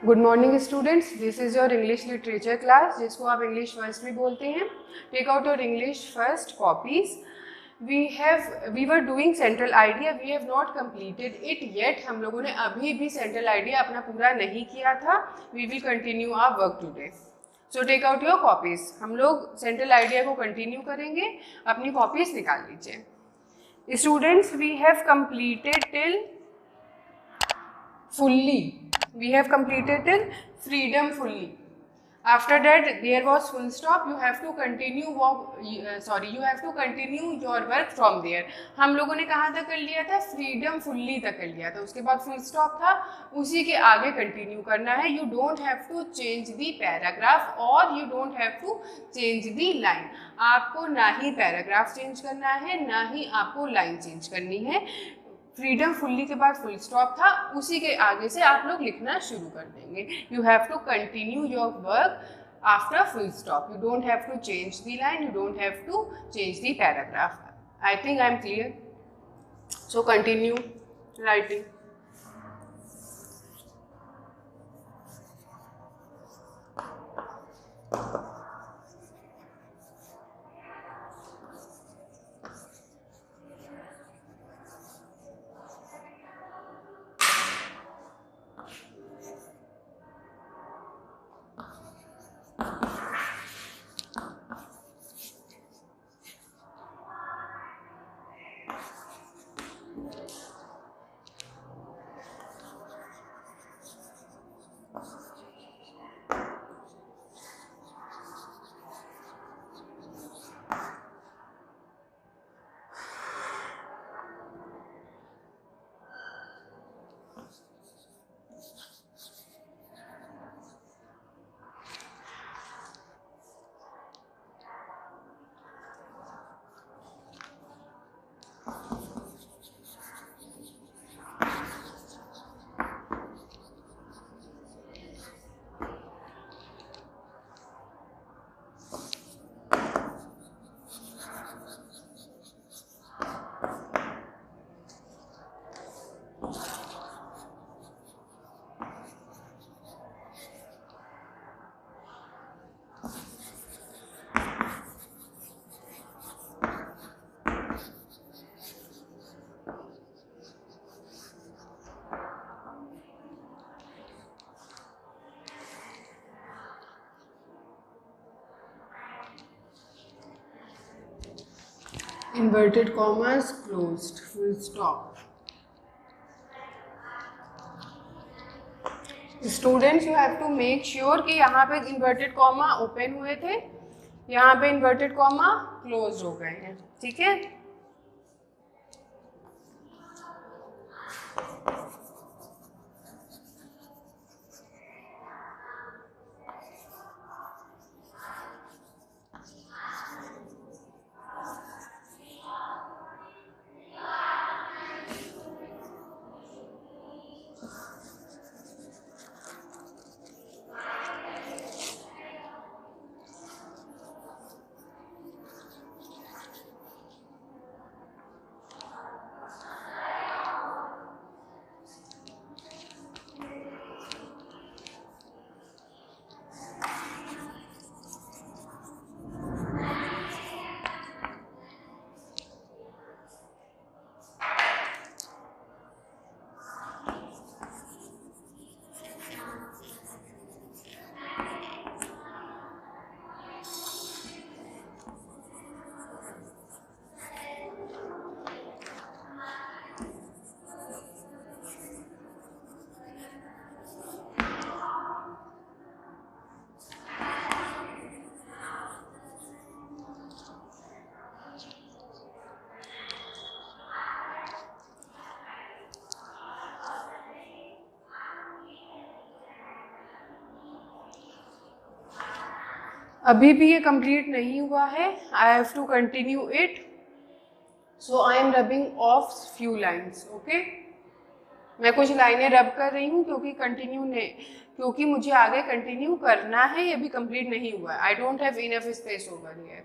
Good morning students, this is your English literature class जिसको आप English first भी बोलते हैं. Take out your English first copies. We were doing central idea. We have not completed it yet. हम लोगों ने अभी भी सेंट्रल आइडिया अपना पूरा नहीं किया था. We will continue our work today. So take out your copies. हम लोग सेंट्रल आइडिया को कंटिन्यू करेंगे. अपनी कॉपीज निकाल लीजिए. Students, we have completed till fully. We have completed till freedom fully. After that there was full stop. You have to continue you have to continue your work from there. हम लोगों ने कहाँ तक कर लिया था? freedom fully तक कर लिया था. उसके बाद full stop था, उसी के आगे continue करना है. You don't have to change the paragraph or you don't have to change the line. आपको ना ही paragraph change करना है, ना ही आपको line change करनी है. फ्रीडम फुल्ली के बाद फुल स्टॉप था, उसी के आगे से आप लोग लिखना शुरू कर देंगे. You have to continue your work after full stop. You don't have to change the line, you don't have to change the paragraph. I think I am clear. So continue writing. Inverted commas closed, full stop. Students, you have to make sure कि यहाँ पे inverted comma open हुए थे, यहाँ पे inverted comma close हो गए हैं. ठीक है. अभी भी ये कंप्लीट नहीं हुआ है. I have to continue it. So I am rubbing off few lines. Okay, मैं कुछ लाइनें रब कर रही हूँ क्योंकि मुझे आगे कंटिन्यू करना है. ये भी कंप्लीट नहीं हुआ है. I don't have enough space over here.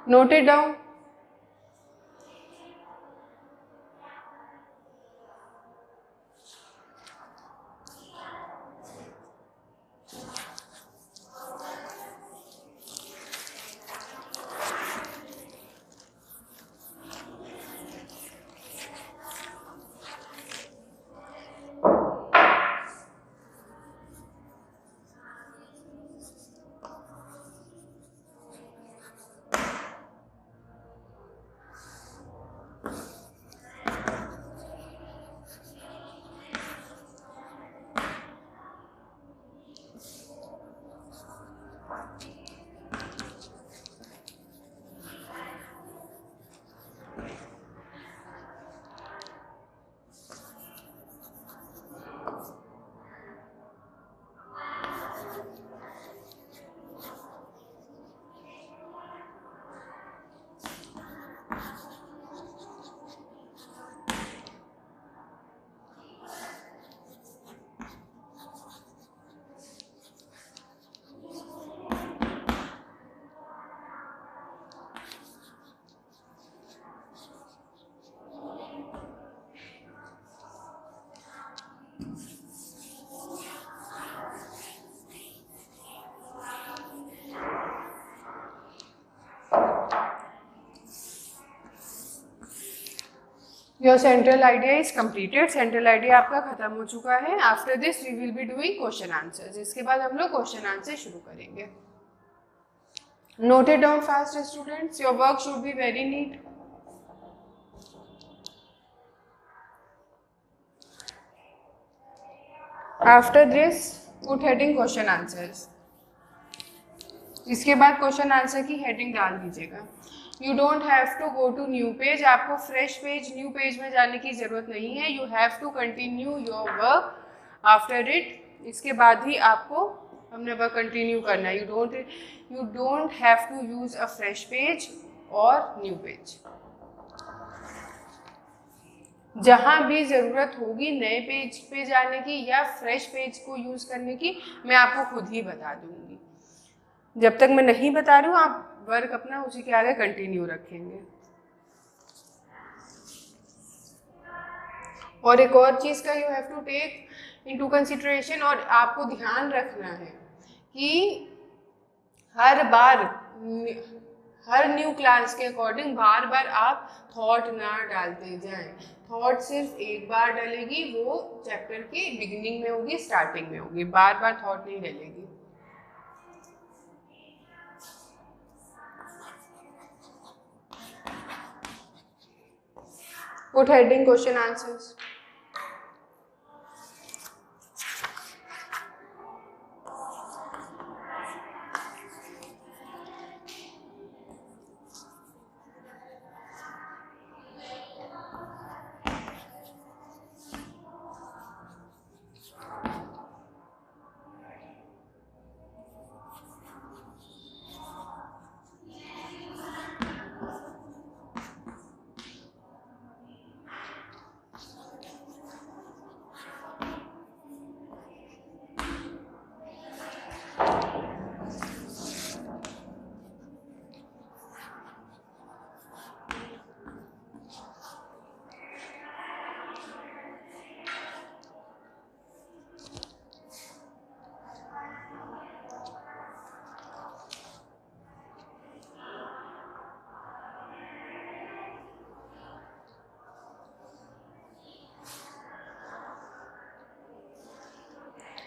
Note it down. Your central idea is completed, central idea आपका खत्म हो चुका है। After this we will be doing question answers. इसके बाद हम लोग क्वेश्चन आंसर शुरू करेंगे। Note it down fast students, your work should be very neat. After this put heading question answers. इसके बाद क्वेश्चन आंसर की हेडिंग डाल दीजिएगा। You don't have to go to new page, आपको फ्रेश पेज न्यू पेज में जाने की जरूरत नहीं है। You have to continue your work after it. इसके बाद ही आपको हमने वर्क कंटिन्यू करना है। You don't have to use a fresh page और न्यू पेज। जहाँ भी ज़रूरत होगी नए पेज पे जाने की या फ्रेश पेज को यूज़ करने की, मैं आपको खुद ही बता दूंगी। जब तक मैं नहीं बता रही हूँ आप वर्क अपना उसी के आगे कंटिन्यू रखेंगे। और एक और चीज़ का you have to take into consideration, और आपको ध्यान रखना है कि हर बार हर न्यू क्लास के अकॉर्डिंग बार बार आप थॉट ना डालते जाएं। थॉट सिर्फ एक बार डलेगी, वो चैप्टर के बिगिनिंग में होगी, स्टार्टिंग में होगी, बार बार थॉट नहीं डलेगी। Put heading question answers.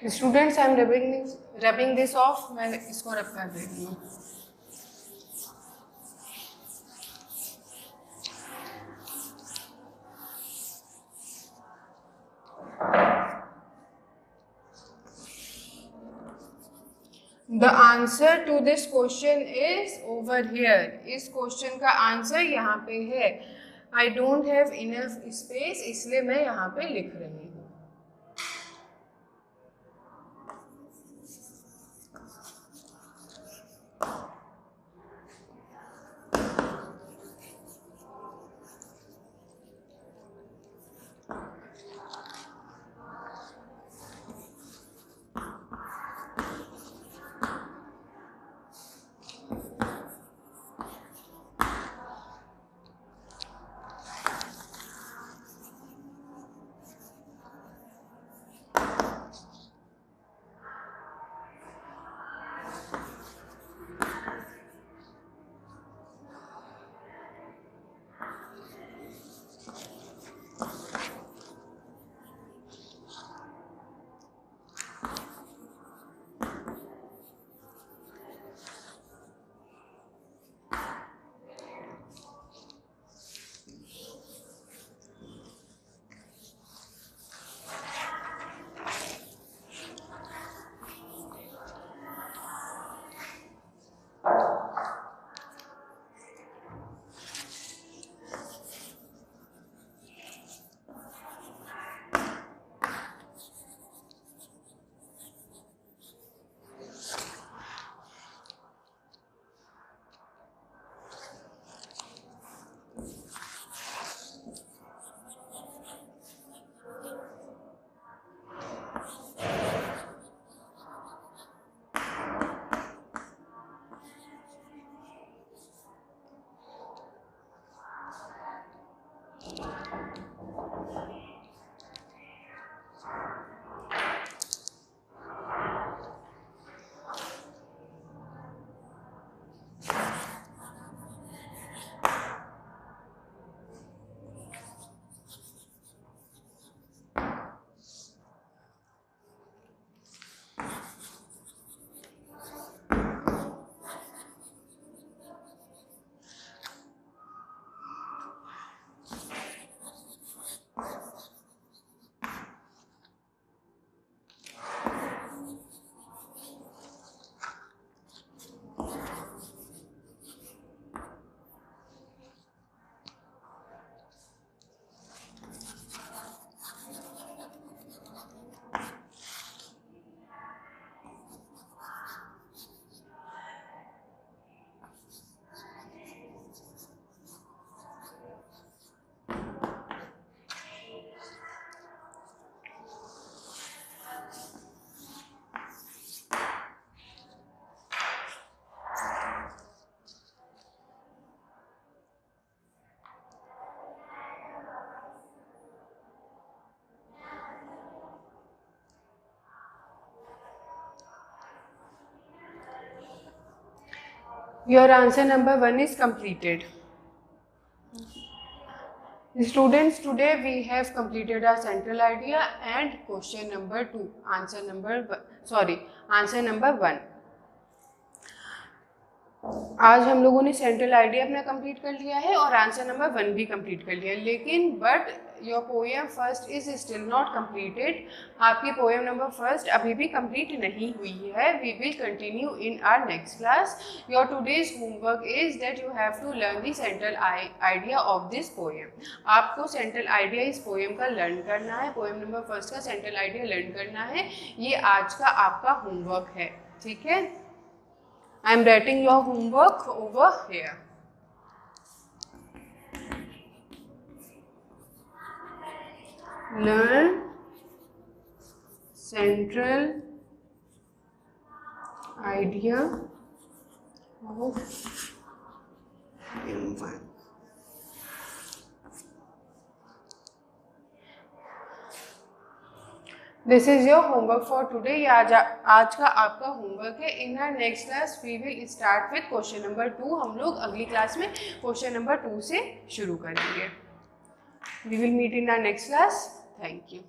Students I am rubbing this off, मैं इसको रब कर देती हूँ। The answer to this question is over here. इस क्वेश्चन का आंसर यहाँ पे है। I don't have enough space, इसलिए मैं यहाँ पे लिख रही हूँ। Your answer number 1 is completed. Students, today we have completed our central idea and question number 2. Answer number 1. आज हम लोगों ने सेंट्रल आइडिया अपना कंप्लीट कर लिया है और आंसर नंबर 1 भी कंप्लीट कर लिया है, लेकिन but your poem first is still not completed. आपकी पोएम नंबर फर्स्ट अभी भी कंप्लीट नहीं हुई है. We will continue in our next class. Your today's homework is that you have to learn the central idea of this poem. आपको central idea इस poem का learn करना है. पोएम नंबर फर्स्ट का सेंट्रल आइडिया लर्न करना है. ये आज का आपका होमवर्क है. ठीक है, I am writing your homework over here. Learn central idea of M1. This is your homework for today. ये आज का आपका होमवर्क है. In our next class we will start with question number 2. हम लोग अगली क्लास में क्वेश्चन नंबर 2 से शुरू करेंगे. We will meet in our next class. Thank you.